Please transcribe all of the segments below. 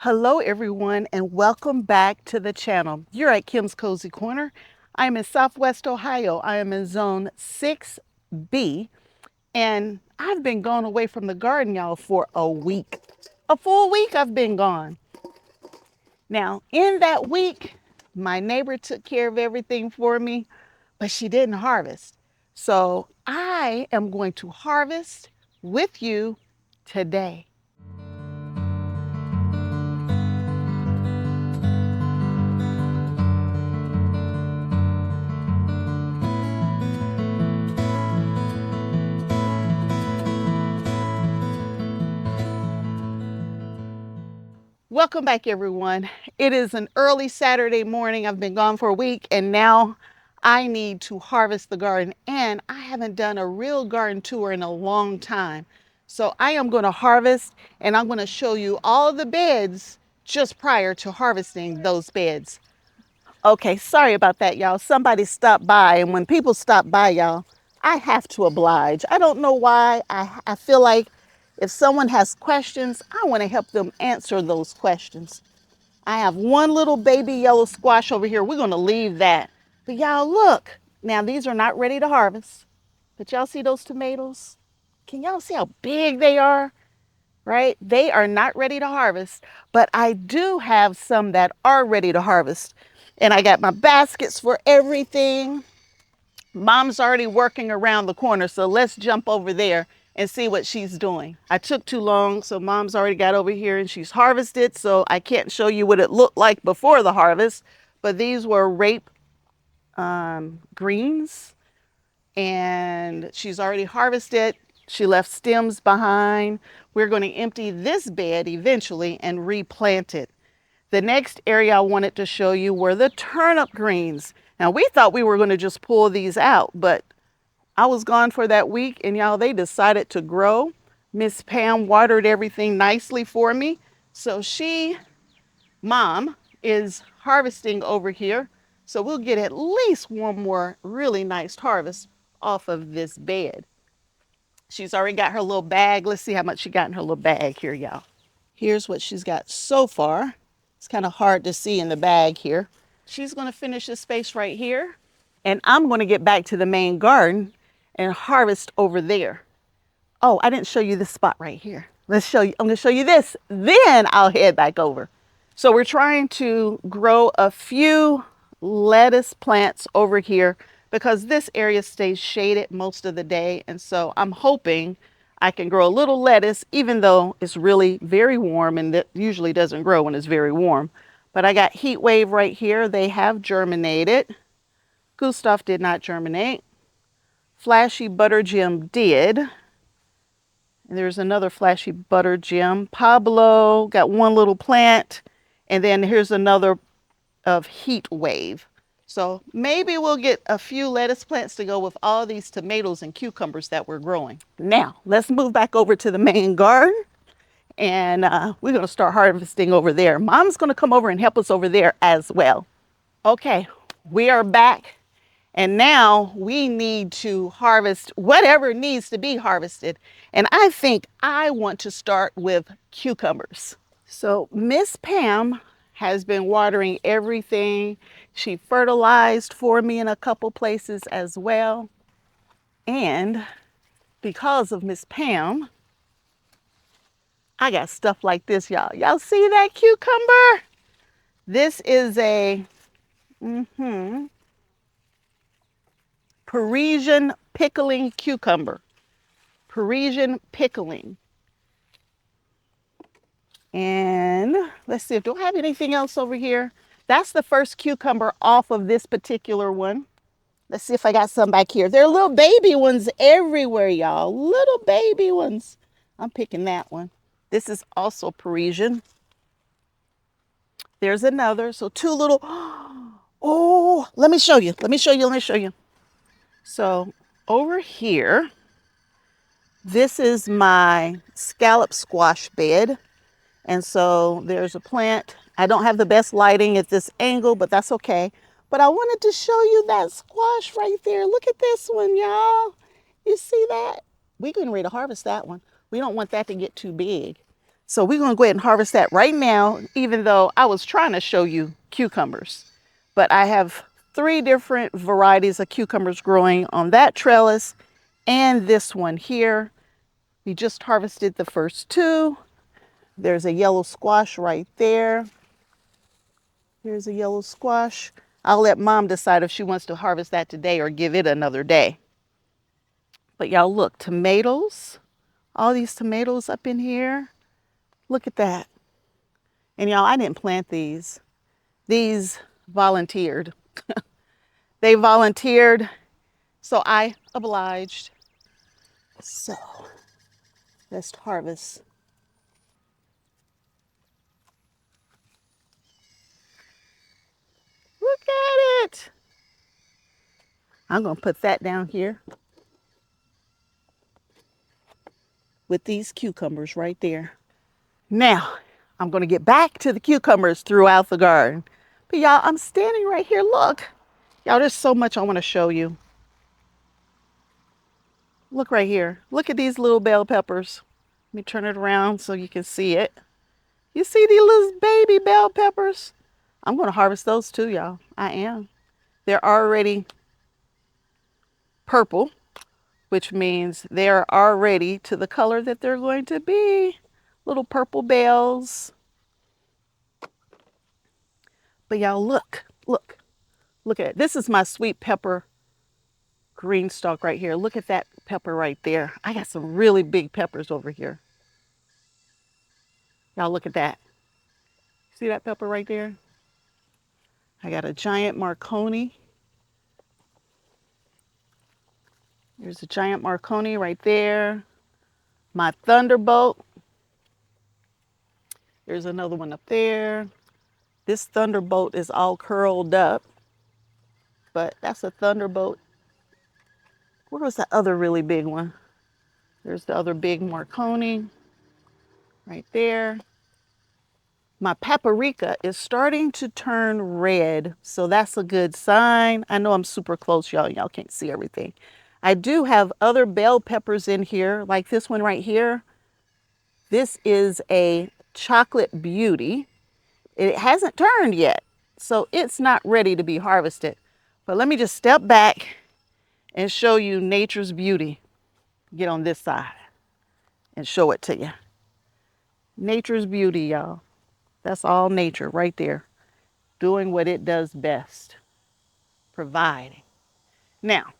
Hello everyone and welcome back to the channel. You're at Kim's Cozy Corner. I'm in Southwest Ohio. I am in zone 6B and I've been gone away from the garden, y'all, for a week. A full week I've been gone. Now, in that week, my neighbor took care of everything for me, but she didn't harvest. So I am going to harvest with you today. Welcome back, everyone. It is an early Saturday morning. I've been gone for a week and now I need to harvest the garden, and I haven't done a real garden tour in a long time. So I am going to harvest and I'm going to show you all of the beds just prior to harvesting those beds. Okay, sorry about that, y'all. Somebody stopped by, and when people stop by, y'all, I have to oblige. I don't know why. I feel like if someone has questions, I want to help them answer those questions. I have one little baby yellow squash over here. We're going to leave that. But y'all, look. Now, these are not ready to harvest. But y'all see those tomatoes? Can y'all see how big they are? Right? They are not ready to harvest, but I do have some that are ready to harvest. And I got my baskets for everything. Mom's already working around the corner, so let's jump over there and see what she's doing. I took too long, so Mom's already got over here and she's harvested, so I can't show you what it looked like before the harvest, but these were rape greens, and she's already harvested. She left stems behind. We're going to empty this bed eventually and replant it. The next area I wanted to show you were the turnip greens. Now, we thought we were going to just pull these out, but I was gone for that week and y'all, they decided to grow. Miss Pam watered everything nicely for me. So Mom, is harvesting over here. So we'll get at least one more really nice harvest off of this bed. She's already got her little bag. Let's see how much she got in her little bag here, y'all. Here's what she's got so far. It's kind of hard to see in the bag here. She's going to finish this space right here. And I'm going to get back to the main garden and harvest over there. Oh, I didn't show you this spot right here. Let's show you. I'm going to show you this. Then I'll head back over. So we're trying to grow a few lettuce plants over here because this area stays shaded most of the day. And so I'm hoping I can grow a little lettuce, even though it's really very warm, and that usually doesn't grow when it's very warm. But I got heat wave right here. They have germinated. Gustav did not germinate. Flashy butter gem did. And there's another flashy butter gem. Pablo got one little plant. And then here's another of heat wave. So maybe we'll get a few lettuce plants to go with all these tomatoes and cucumbers that we're growing. Now, let's move back over to the main garden. And we're going to start harvesting over there. Mom's going to come over and help us over there as well. Okay, we are back. And now we need to harvest whatever needs to be harvested. And I think I want to start with cucumbers. So Miss Pam has been watering everything. She fertilized for me in a couple places as well. And because of Miss Pam, I got stuff like this, y'all. Y'all see that cucumber? This is a Parisian pickling cucumber. Parisian pickling. And let's see, do I have anything else over here? That's the first cucumber off of this particular one. Let's see if I got some back here. There are little baby ones everywhere, y'all. Little baby ones. I'm picking that one. This is also Parisian. There's another. So two little, oh, let me show you. Let me show you. Let me show you. So over here, this is my scallop squash bed. And so there's a plant. I don't have the best lighting at this angle, but that's okay. But I wanted to show you that squash right there. Look at this one, y'all. You see that? We're getting ready to harvest that one. We don't want that to get too big. So we're going to go ahead and harvest that right now, even though I was trying to show you cucumbers. But I have 3 different varieties of cucumbers growing on that trellis and this one here. We just harvested the first 2. There's a yellow squash right there. Here's a yellow squash. I'll let Mom decide if she wants to harvest that today or give it another day. But y'all look, tomatoes, all these tomatoes up in here. Look at that. And y'all, I didn't plant these. These volunteered. They volunteered, so I obliged. So let's harvest. Look at it. I'm gonna put that down here with these cucumbers right there. Now, I'm gonna get back to the cucumbers throughout the garden. But y'all, I'm standing right here, look. Y'all, there's so much I wanna show you. Look right here. Look at these little bell peppers. Let me turn it around so you can see it. You see these little baby bell peppers? I'm gonna harvest those too, y'all. I am. They're already purple, which means they're already to the color that they're going to be. Little purple bells. But y'all look at it. This is my sweet pepper GreenStalk right here. Look at that pepper right there. I got some really big peppers over here. Y'all look at that. See that pepper right there? I got a giant Marconi. There's a giant Marconi right there. My Thunderbolt. There's another one up there. This Thunderbolt is all curled up, but that's a Thunderbolt. Where was that other really big one? There's the other big Marconi right there. My paprika is starting to turn red, so that's a good sign. I know I'm super close, y'all. Y'all can't see everything. I do have other bell peppers in here, like this one right here. This is a chocolate beauty. It hasn't turned yet, so it's not ready to be harvested. But let me just step back and show you nature's beauty. Get on this side and show it to you. Nature's beauty, y'all. That's all nature right there, doing what it does best, providing. Now,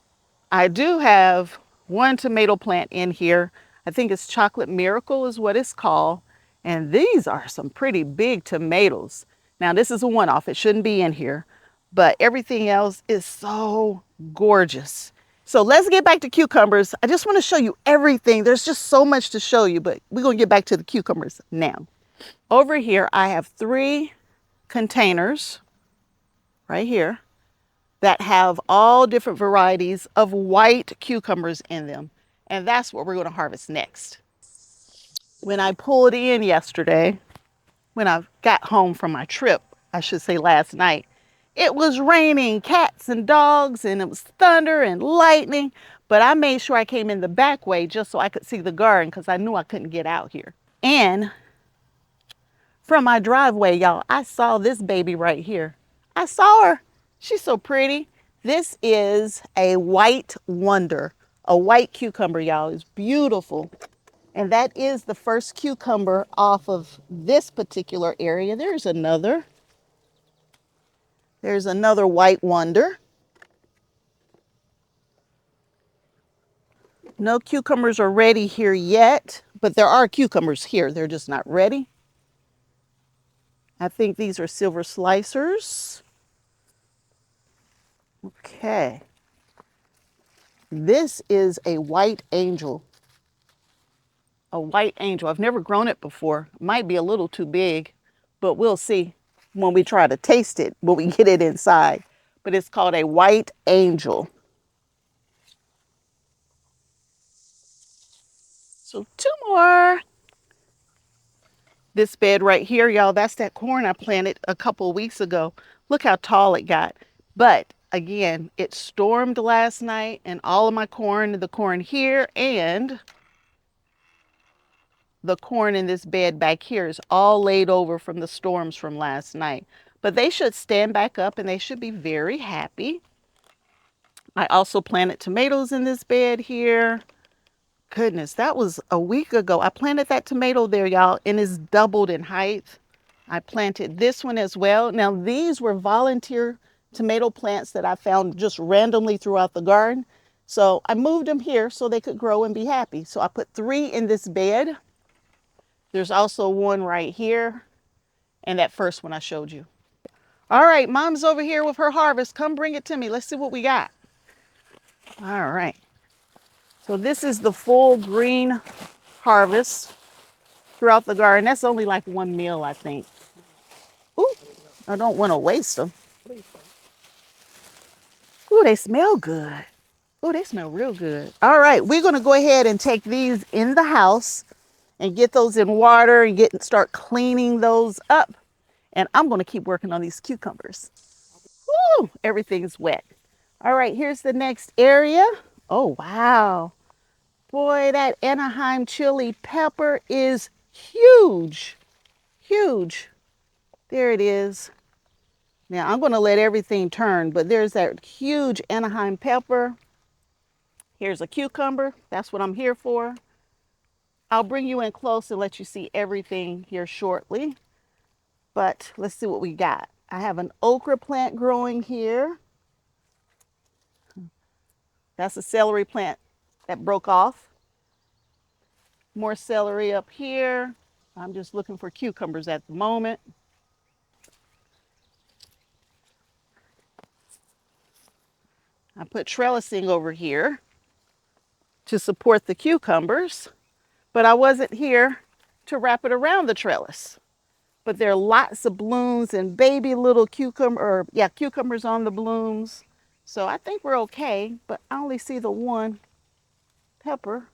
I do have one tomato plant in here. I think it's Chocolate Miracle is what it's called. And these are some pretty big tomatoes. Now, this is a one-off. It shouldn't be in here, but everything else is so gorgeous. So let's get back to cucumbers. I just want to show you everything. There's just so much to show you, but we're going to get back to the cucumbers now. Over here, I have 3 containers right here that have all different varieties of white cucumbers in them. And that's what we're going to harvest next. When I pulled in yesterday, when I got home from my trip, I should say last night, it was raining cats and dogs and it was thunder and lightning, but I made sure I came in the back way just so I could see the garden because I knew I couldn't get out here. And from my driveway, y'all, I saw this baby right here. I saw her. She's so pretty. This is a white wonder, a white cucumber, y'all. It's beautiful. And that is the first cucumber off of this particular area. There's another white wonder. No cucumbers are ready here yet, but there are cucumbers here. They're just not ready. I think these are silver slicers. Okay. This is a white angel. A white angel. I've never grown it before. It might be a little too big, but we'll see when we try to taste it, when we get it inside. But it's called a white angel. So 2 more. This bed right here, y'all, that's that corn I planted a couple of weeks ago. Look how tall it got. But again, it stormed last night and all of my corn, the corn here and the corn in this bed back here is all laid over from the storms from last night. But they should stand back up and they should be very happy. I also planted tomatoes in this bed here. Goodness, that was a week ago. I planted that tomato there, y'all, and it's doubled in height. I planted this one as well. Now, these were volunteer tomato plants that I found just randomly throughout the garden. So I moved them here so they could grow and be happy. So I put 3 in this bed. There's also one right here and that first one I showed you. All right, Mom's over here with her harvest. Come bring it to me. Let's see what we got. All right. So this is the full green harvest throughout the garden. That's only like 1 meal, I think. Ooh, I don't want to waste them. Ooh, they smell good. Ooh, they smell real good. All right, we're going to go ahead and take these in the house and get those in water and start cleaning those up. And I'm going to keep working on these cucumbers. Woo, everything's wet. All right, here's the next area. Oh, wow. Boy, that Anaheim chili pepper is huge. Huge. There it is. Now, I'm going to let everything turn, but there's that huge Anaheim pepper. Here's a cucumber. That's what I'm here for. I'll bring you in close and let you see everything here shortly. But let's see what we got. I have an okra plant growing here. That's a celery plant that broke off. More celery up here. I'm just looking for cucumbers at the moment. I put trellising over here to support the cucumbers, but I wasn't here to wrap it around the trellis. But there are lots of blooms and baby little cucumbers on the blooms. So I think we're okay, but I only see the one pepper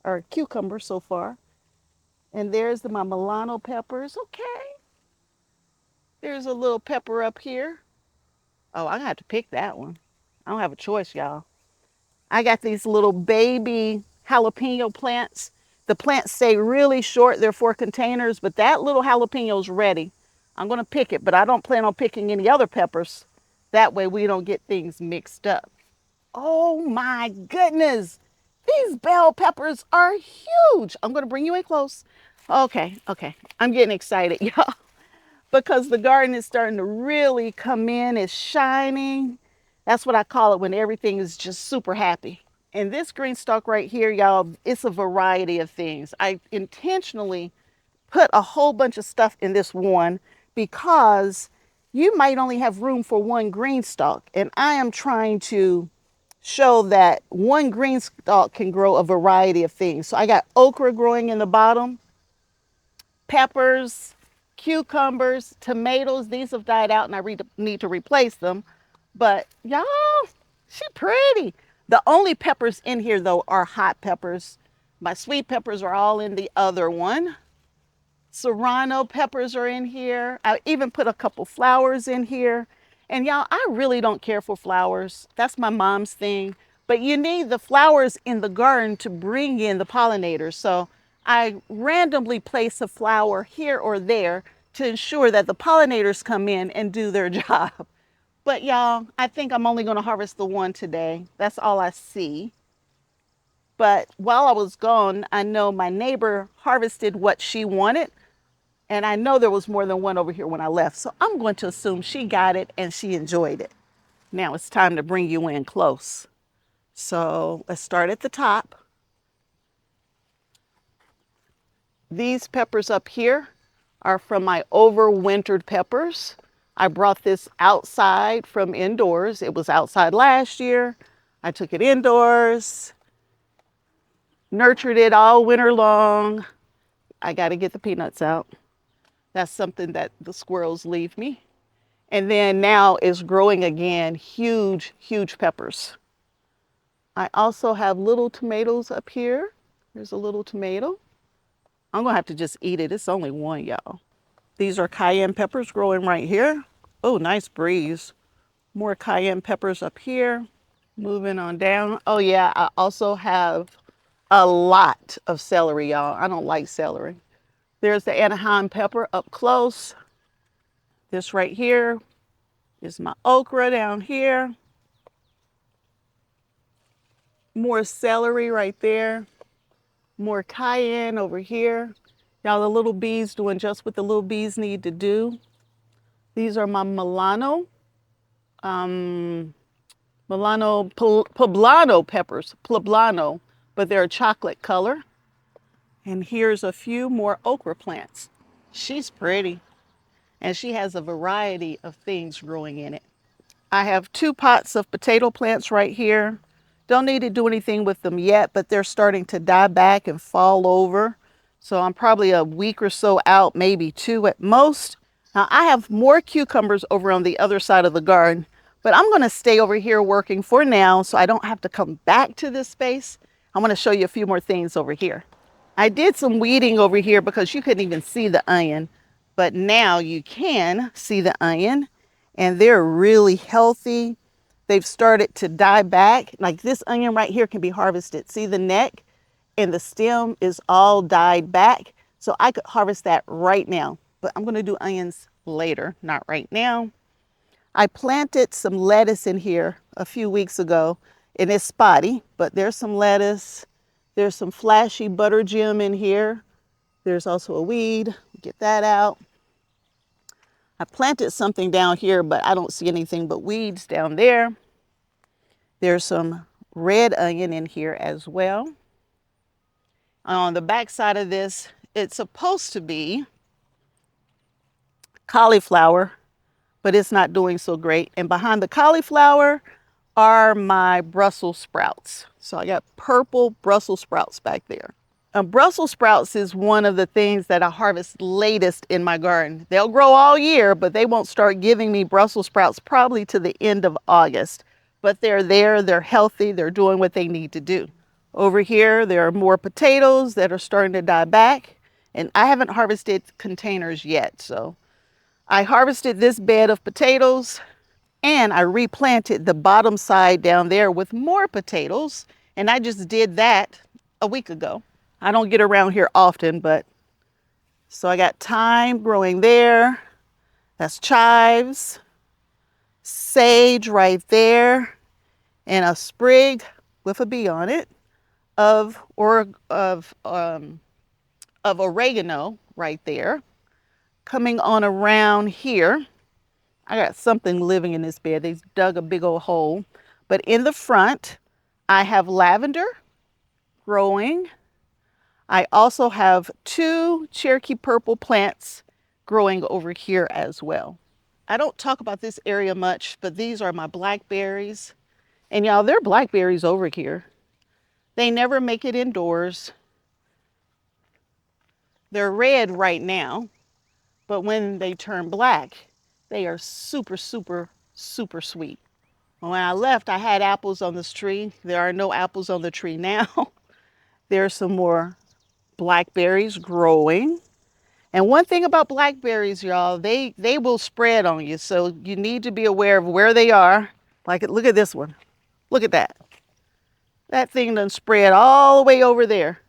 or cucumber so far. And there's my Milano peppers. Okay. There's a little pepper up here. Oh, I have to pick that one. I don't have a choice, y'all. I got these little baby jalapeno plants. The plants stay really short. They're 4 containers, but that little jalapeno is ready. I'm going to pick it, but I don't plan on picking any other peppers. That way we don't get things mixed up. Oh my goodness. These bell peppers are huge. I'm going to bring you in close. Okay. I'm getting excited, y'all, because the garden is starting to really come in. It's shining. That's what I call it when everything is just super happy. And this GreenStalk right here, y'all, it's a variety of things. I intentionally put a whole bunch of stuff in this one because you might only have room for one GreenStalk. And I am trying to show that one GreenStalk can grow a variety of things. So I got okra growing in the bottom, peppers, cucumbers, tomatoes. These have died out and I need to replace them. But y'all, she pretty. The only peppers in here though are hot peppers. My sweet peppers are all in the other one. Serrano peppers are in here. I even put a couple flowers in here. And y'all, I really don't care for flowers. That's my mom's thing. But you need the flowers in the garden to bring in the pollinators. So I randomly place a flower here or there to ensure that the pollinators come in and do their job. But y'all, I think I'm only going to harvest the one today. That's all I see. But while I was gone, I know my neighbor harvested what she wanted. And I know there was more than one over here when I left. So I'm going to assume she got it and she enjoyed it. Now it's time to bring you in close. So let's start at the top. These peppers up here are from my overwintered peppers. I brought this outside from indoors. It was outside last year. I took it indoors, nurtured it all winter long. I got to get the peanuts out. That's something that the squirrels leave me. And then now it's growing again, huge, huge peppers. I also have little tomatoes up here. There's a little tomato. I'm going to have to just eat it. It's only one, y'all. These are cayenne peppers growing right here. Oh, nice breeze. More cayenne peppers up here. Moving on down. Oh yeah, I also have A lot of celery, y'all. I don't like celery. There's the Anaheim pepper up close. This right here is my okra down here. More celery right there. More cayenne over here. Y'all, the little bees doing just what the little bees need to do. These are my poblano peppers, poblano, but they're a chocolate color. And here's a few more okra plants. She's pretty, and she has a variety of things growing in it. I have 2 pots of potato plants right here. Don't need to do anything with them yet, but they're starting to die back and fall over. So I'm probably a week or so out, maybe 2 at most. Now I have more cucumbers over on the other side of the garden, but I'm going to stay over here working for now so I don't have to come back to this space. I want to show you a few more things over here. I did some weeding over here because you couldn't even see the onion, but now you can see the onion and they're really healthy. They've started to die back. Like this onion right here can be harvested. See the neck and the stem is all died back. So I could harvest that right now, but I'm gonna do onions later, not right now. I planted some lettuce in here a few weeks ago and it's spotty, but there's some lettuce. There's some flashy butter gem in here. There's also a weed, get that out. I planted something down here, but I don't see anything but weeds down there. There's some red onion in here as well. On the back side of this, it's supposed to be cauliflower, but it's not doing so great. And behind the cauliflower are my Brussels sprouts. So I got purple Brussels sprouts back there. Brussels sprouts is one of the things that I harvest latest in my garden. They'll grow all year, but they won't start giving me Brussels sprouts probably to the end of August. But they're there, they're healthy, they're doing what they need to do. Over here, there are more potatoes that are starting to die back. And I haven't harvested containers yet. So I harvested this bed of potatoes and I replanted the bottom side down there with more potatoes. And I just did that a week ago. I don't get around here often, but so I got thyme growing there. That's chives, sage right there, and a sprig with a bee on it of oregano right there. Coming on around here, I got something living in this bed. They dug a big old hole. But in the front, I have lavender growing. I also have 2 Cherokee purple plants growing over here as well. I don't talk about this area much, but these are my blackberries. And y'all, they're blackberries over here. They never make it indoors. They're red right now, but when they turn black, they are super, super, super sweet. When I left, I had apples on this tree. There are no apples on the tree now. There's some more blackberries growing. And one thing about blackberries, y'all, they will spread on you. So you need to be aware of where they are. Like, look at this one. Look at that. That thing done spread all the way over there.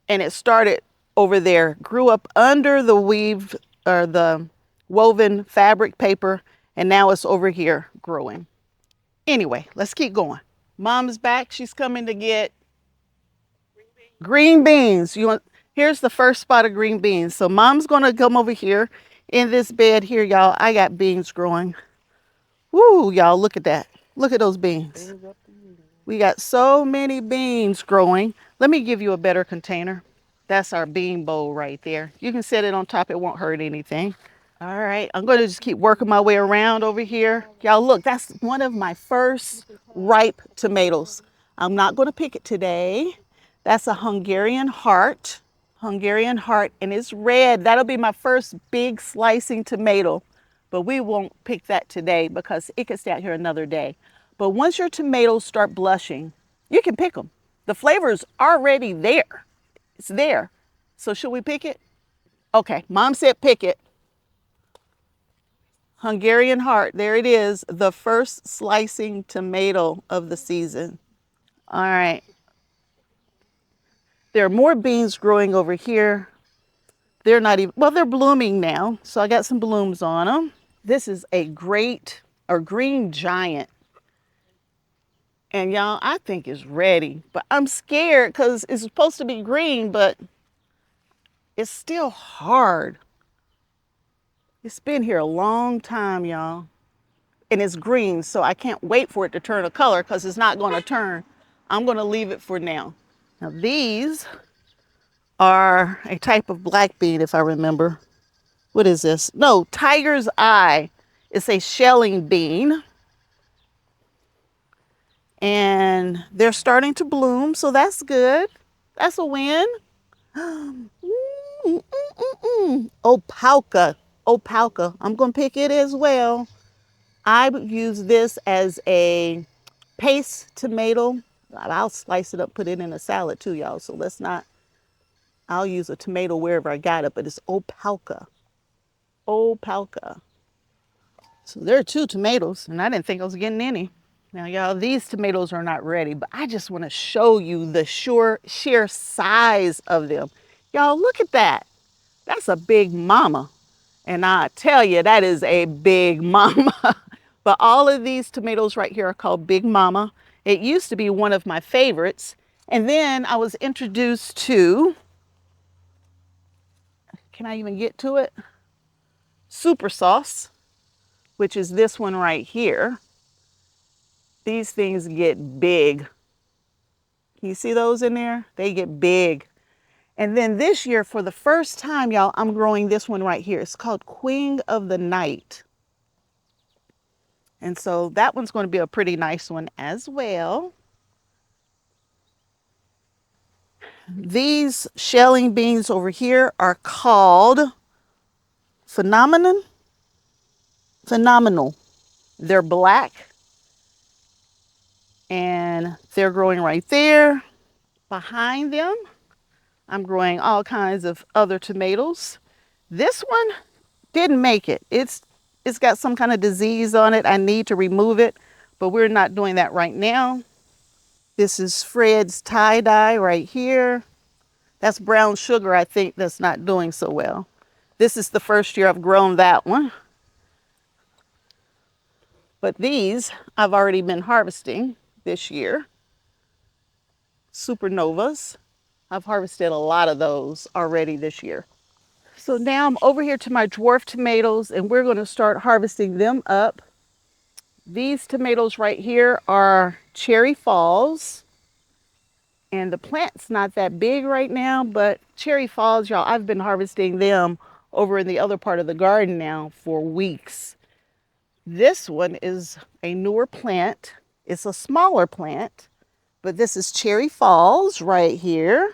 And it started over there, grew up under the weave or the woven fabric paper, and now it's over here growing. Anyway, let's keep going. Mom's back. She's coming to get green beans. Here's the first spot of green beans. So mom's gonna come over here in this bed here, y'all. I got beans growing. Woo, y'all, look at that. Look at those beans. We got so many beans growing. Let me give you a better container. That's our bean bowl right there. You can set it on top. It won't hurt anything. All right, I'm going to just keep working my way around over here. Y'all look, that's one of my first ripe tomatoes. I'm not going to pick it today. That's a Hungarian heart. Hungarian heart, and it's red. That'll be my first big slicing tomato, but we won't pick that today because it can stay out here another day. But once your tomatoes start blushing, you can pick them. The flavor is already there. It's there. So should we pick it? Okay, mom said pick it. Hungarian heart, there it is, the first slicing tomato of the season. All right. There are more beans growing over here. They're not even, well, they're blooming now. So I got some blooms on them. This is a great or green giant. And y'all, I think it's ready. But I'm scared because it's supposed to be green, but it's still hard. It's been here a long time, y'all. And it's green, so I can't wait for it to turn a color because it's not going to turn. I'm going to leave it for now. Now these are a type of black bean, if I remember. What is this? No, tiger's eye. It's a shelling bean. And they're starting to bloom, so that's good. That's a win. Opalka. Opalka. I'm going to pick it as well. I would use this as a paste tomato. I'll slice it up, put it in a salad too, y'all. So let's not, I'll use a tomato wherever I got it, but it's Opalka. Opalka. So there are 2 tomatoes, and I didn't think I was getting any. Now, y'all, these tomatoes are not ready, but I just want to show you the sheer size of them. Y'all, look at that. That's a big mama. And I tell you, that is a big mama. But all of these tomatoes right here are called Big Mama. It used to be one of my favorites. And then I was introduced to, can I even get to it? Super sauce, which is this one right here. These things get big. Can you see those in there? They get big. And then this year, for the first time, y'all, I'm growing this one right here. It's called Queen of the Night. And so that one's going to be a pretty nice one as well. These shelling beans over here are called Phenomenal. They're black and they're growing right there. Behind them, I'm growing all kinds of other tomatoes. This one didn't make it. It's got some kind of disease on it. I need to remove it, but we're not doing that right now. This is Fred's tie-dye right here. That's brown sugar, I think, that's not doing so well. This is the first year I've grown that one. But these I've already been harvesting this year. Supernovas. I've harvested a lot of those already this year. So now I'm over here to my dwarf tomatoes and we're going to start harvesting them up. These tomatoes right here are Cherry Falls. And the plant's not that big right now, but Cherry Falls, y'all, I've been harvesting them over in the other part of the garden now for weeks. This one is a newer plant. It's a smaller plant, but this is Cherry Falls right here.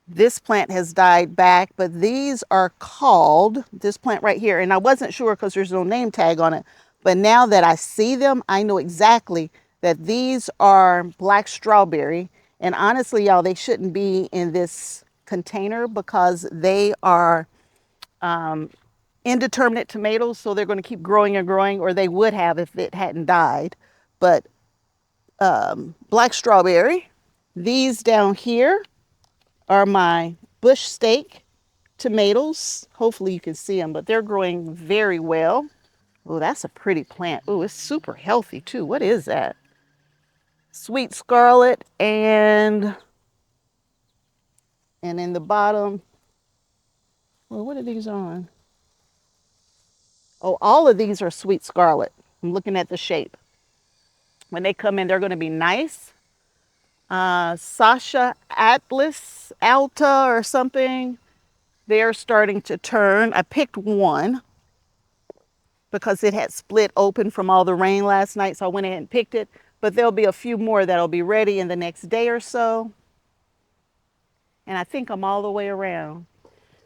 This plant has died back, but these are called, this plant right here, and I wasn't sure because there's no name tag on it, but now that I see them, I know exactly that these are black strawberry. And honestly, y'all, they shouldn't be in this container because they are indeterminate tomatoes, so they're going to keep growing and growing, or they would have if it hadn't died. But black strawberry. These down here are my bush steak tomatoes. Hopefully you can see them, but they're growing very well. Oh, that's a pretty plant. Oh, it's super healthy too. What is that? Sweet scarlet and in the bottom, well, what are these on? Oh, all of these are sweet scarlet. I'm looking at the shape. When they come in, they're going to be nice. Sasha Atlas Alta or something. They're starting to turn. I picked one because it had split open from all the rain last night, so I went ahead and picked it. But there'll be a few more that'll be ready in the next day or so. And I think I'm all the way around.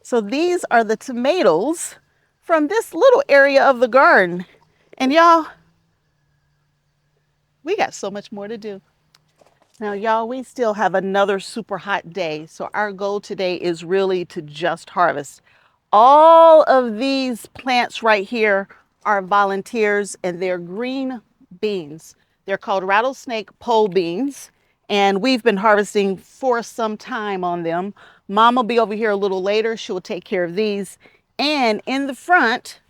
So these are the tomatoes from this little area of the garden. And y'all, we got so much more to do. Now, y'all, we still have another super hot day. So our goal today is really to just harvest. All of these plants right here are volunteers and they're green beans. They're called rattlesnake pole beans. and we've been harvesting for some time on them. Mom will be over here a little later. She will take care of these. And in the front,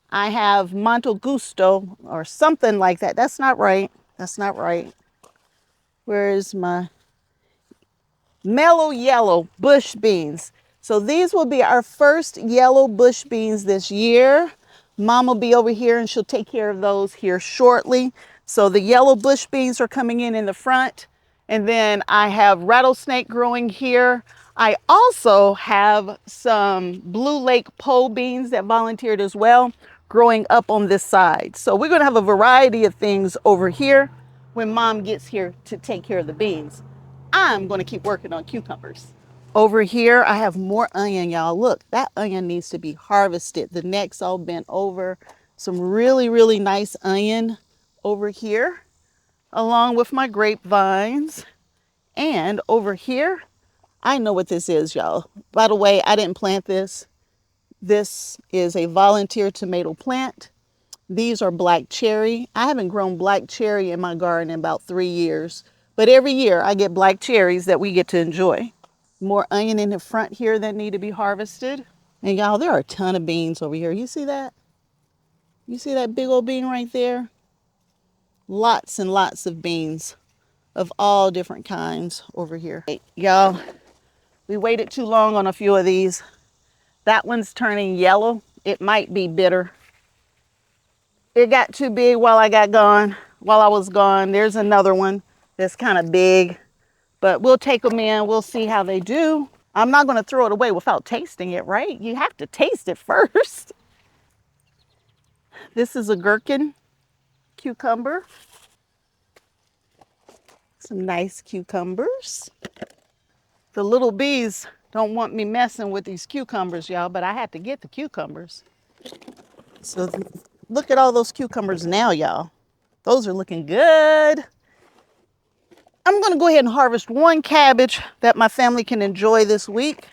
I have Monte Gusto or something like that. That's not right. That's not right. Where is my mellow yellow bush beans? So these will be our first yellow bush beans this year. Mom will be over here and she'll take care of those here shortly. So the yellow bush beans are coming in the front. And then I have rattlesnake growing here. I also have some Blue Lake pole beans that volunteered as well growing up on this side. So we're going to have a variety of things over here when Mom gets here to take care of the beans. I'm going to keep working on cucumbers. Over here, I have more onion, y'all. Look, that onion needs to be harvested. The neck's all bent over. Some really, really nice onion over here, along with my grapevines. And over here, I know what this is, y'all. By the way, I didn't plant this. This is a volunteer tomato plant. These are black cherry. I haven't grown black cherry in my garden in about 3 years, but every year I get black cherries that we get to enjoy. More onion in the front here that need to be harvested. And y'all, there are a ton of beans over here. You see that? You see that big old bean right there? Lots and lots of beans of all different kinds over here. Hey, y'all, we waited too long on a few of these. That one's turning yellow. It might be bitter. It got too big while I was gone. There's another one that's kind of big, but we'll take them in. We'll see how they do. I'm not going to throw it away without tasting it, right? You have to taste it first. This is a gherkin cucumber. Some nice cucumbers. The little bees don't want me messing with these cucumbers, y'all, but I had to get the cucumbers. So look at all those cucumbers now, y'all. Those are looking good. I'm going to go ahead and harvest one cabbage that my family can enjoy this week.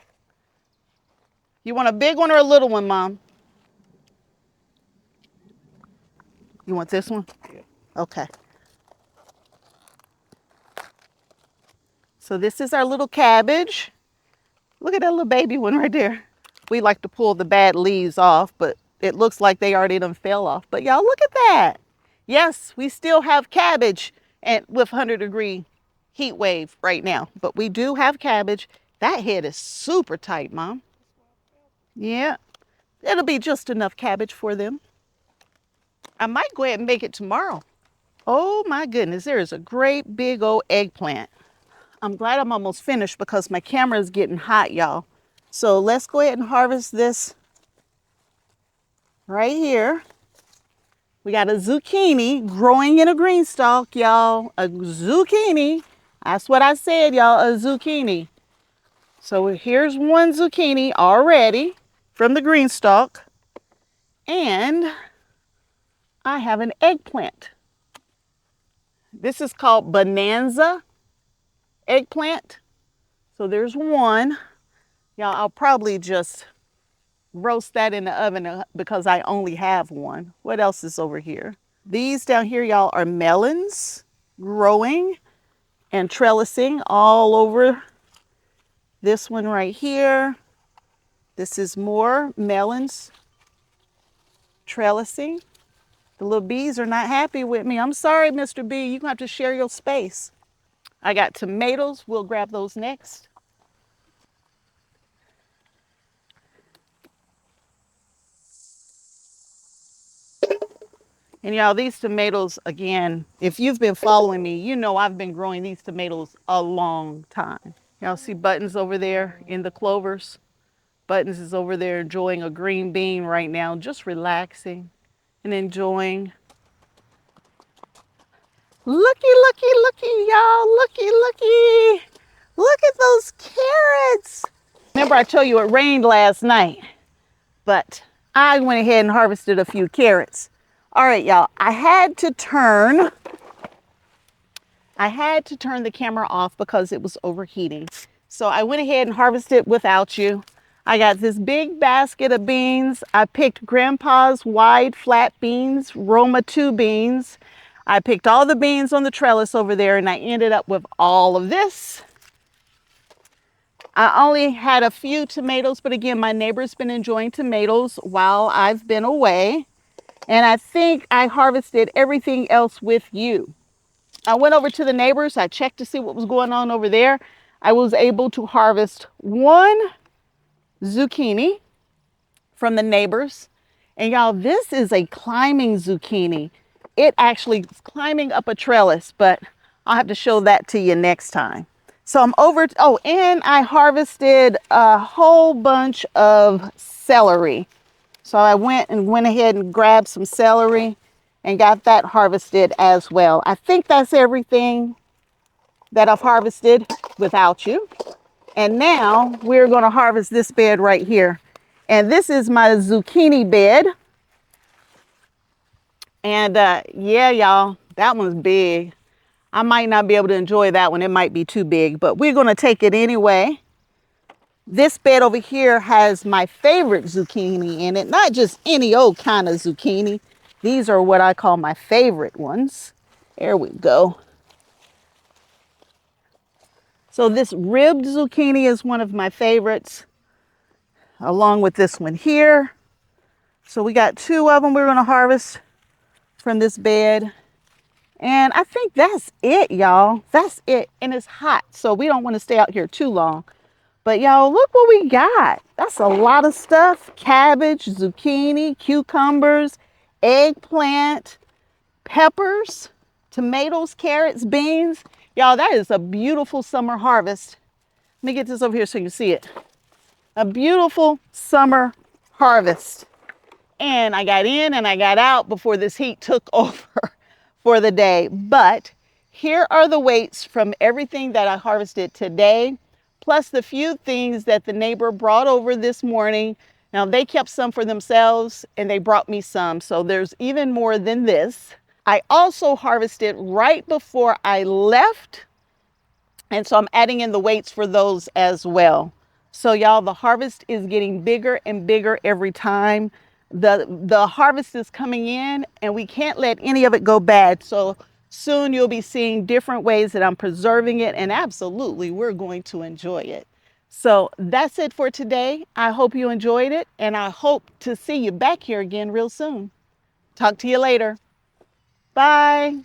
You want a big one or a little one, Mom? You want this one? Okay. So this is our little cabbage. Look at that little baby one right there. We like to pull the bad leaves off, but it looks like they already done fell off. But y'all, look at that. Yes, we still have cabbage and with 100-degree heat wave right now, but we do have cabbage. That head is super tight, Mom. Yeah, it'll be just enough cabbage for them. I might go ahead and make it tomorrow. Oh my goodness, there is a great big old eggplant. I'm glad I'm almost finished because my camera is getting hot, y'all. So let's go ahead and harvest this right here. We got a zucchini growing in a GreenStalk, y'all. A zucchini. That's what I said, y'all, a zucchini. So here's one zucchini already from the GreenStalk. And I have an eggplant. This is called Bonanza eggplant. So there's one. Y'all, I'll probably just roast that in the oven because I only have one. What else is over here? These down here, y'all, are melons growing and trellising all over. This one right here. This is more melons trellising. The little bees are not happy with me. I'm sorry, Mr. Bee. You're going to have to share your space. I got tomatoes. We'll grab those next. And y'all, these tomatoes, again, if you've been following me, you know I've been growing these tomatoes a long time. Y'all see Buttons over there in the clovers? Buttons is over there enjoying a green bean right now, just relaxing and enjoying. Looky, looky, looky, y'all. Looky, looky. Look at those carrots. Remember I told you it rained last night, but I went ahead and harvested a few carrots. All right, y'all, I had to turn the camera off because it was overheating. So I went ahead and harvested without you. I got this big basket of beans. I picked Grandpa's wide flat beans, Roma 2 beans. I picked all the beans on the trellis over there and I ended up with all of this. I only had a few tomatoes, but again, my neighbor's been enjoying tomatoes while I've been away. And I think I harvested everything else with you. I went over to the neighbors. I checked to see what was going on over there. I was able to harvest one zucchini from the neighbors. And y'all, this is a climbing zucchini. It actually is climbing up a trellis, but I'll have to show that to you next time. So I'm over, oh, and I harvested a whole bunch of celery. So I went ahead and grabbed some celery and got that harvested as well. I think that's everything that I've harvested without you. And now we're going to harvest this bed right here. And this is my zucchini bed. And yeah, y'all, that one's big. I might not be able to enjoy that one. It might be too big, but we're going to take it anyway. This bed over here has my favorite zucchini in it. Not just any old kind of zucchini. These are what I call my favorite ones. There we go. So this ribbed zucchini is one of my favorites, along with this one here. So we got two of them we're going to harvest from this bed. And I think that's it, y'all. That's it. And it's hot, so we don't want to stay out here too long. But y'all, look what we got. That's a lot of stuff. Cabbage, zucchini, cucumbers, eggplant, peppers, tomatoes, carrots, beans. Y'all, that is a beautiful summer harvest. Let me get this over here so you can see it. A beautiful summer harvest. And I got in and I got out before this heat took over for the day. But here are the weights from everything that I harvested today, plus the few things that the neighbor brought over this morning. Now they kept some for themselves and they brought me some. So there's even more than this. I also harvested right before I left. And so I'm adding in the weights for those as well. So y'all, the harvest is getting bigger and bigger every time. The harvest is coming in and we can't let any of it go bad. So soon you'll be seeing different ways that I'm preserving it, and absolutely we're going to enjoy it. So that's it for today. I hope you enjoyed it and I hope to see you back here again real soon. Talk to you later. Bye.